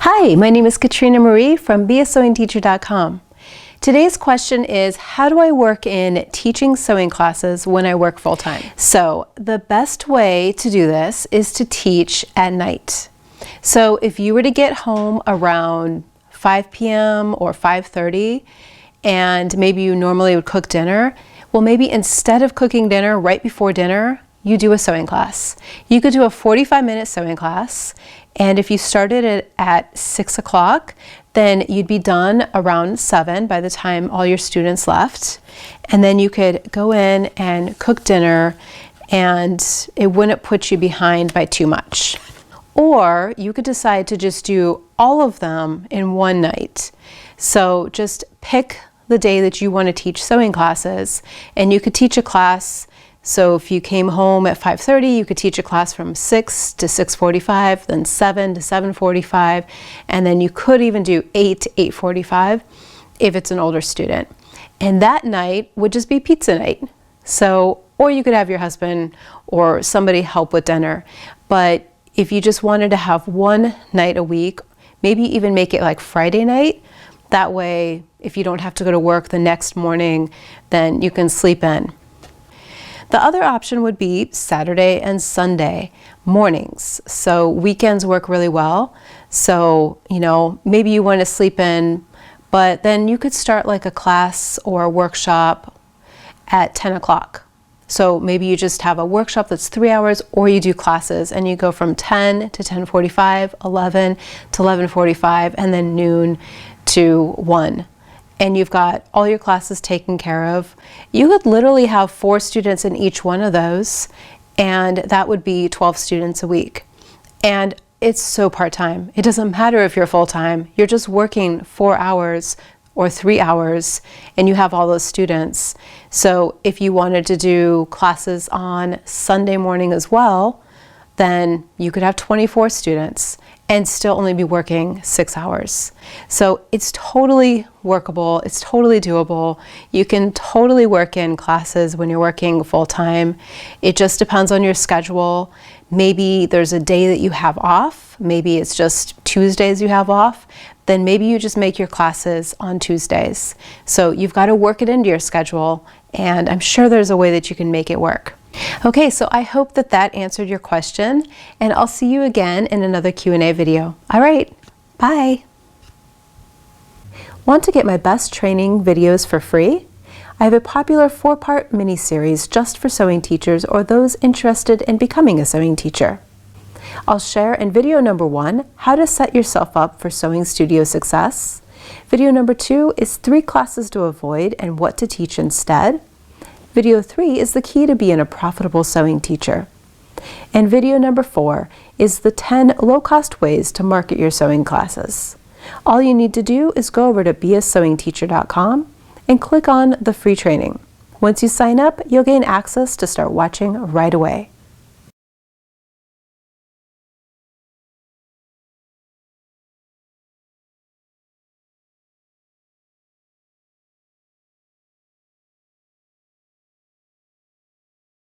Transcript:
Hi, my name is Katrina Marie from beasewingteacher.com. Today's question is, how do I work in teaching sewing classes when I work full-time? So the best way to do this is to teach at night. So if you were to get home around 5 p.m. or 5:30 and maybe you normally would cook dinner, well, maybe instead of cooking dinner right before dinner, you do a sewing class. You could do a 45-minute sewing class, and if you started it at 6 o'clock, then you'd be done around 7 by the time all your students left. And then you could go in and cook dinner, and it wouldn't put you behind by too much. Or you could decide to just do all of them in one night. So just pick the day that you want to teach sewing classes, and you could teach a class. So if you came home at 5:30, you could teach a class from 6 to 6:45, then 7 to 7:45, and then you could even do 8 to 8:45 if it's an older student. And that night would just be pizza night. So, or you could have your husband or somebody help with dinner. But if you just wanted to have one night a week, maybe even make it like Friday night, that way if you don't have to go to work the next morning, then you can sleep in. The other option would be Saturday and Sunday mornings. So weekends work really well. So, maybe you want to sleep in, but then you could start like a class or a workshop at 10 o'clock. So maybe you just have a workshop that's 3 hours, or you do classes and you go from 10 to 10:45, 11 to 11:45, and then noon to 1. And you've got all your classes taken care of. You could literally have 4 students in each one of those, and that would be 12 students a week. And it's so part-time. It doesn't matter if you're full-time. You're just working 4 hours or 3 hours, and you have all those students. So if you wanted to do classes on Sunday morning as well, then you could have 24 students and still only be working 6 hours. So it's totally workable, it's totally doable. You can totally work in classes when you're working full-time. It just depends on your schedule. Maybe there's a day that you have off, maybe it's just Tuesdays you have off, then maybe you just make your classes on Tuesdays. So you've got to work it into your schedule, and I'm sure there's a way that you can make it work. Okay, so I hope that that answered your question, and I'll see you again in another Q&A video. All right, bye. Want to get my best training videos for free? I have a popular 4-part mini-series just for sewing teachers or those interested in becoming a sewing teacher. I'll share in video number 1, how to set yourself up for sewing studio success. Video number 2 is 3 classes to avoid and what to teach instead. Video 3 is the key to being a profitable sewing teacher. And video number 4 is the 10 low-cost ways to market your sewing classes. All you need to do is go over to beasewingteacher.com and click on the free training. Once you sign up, you'll gain access to start watching right away.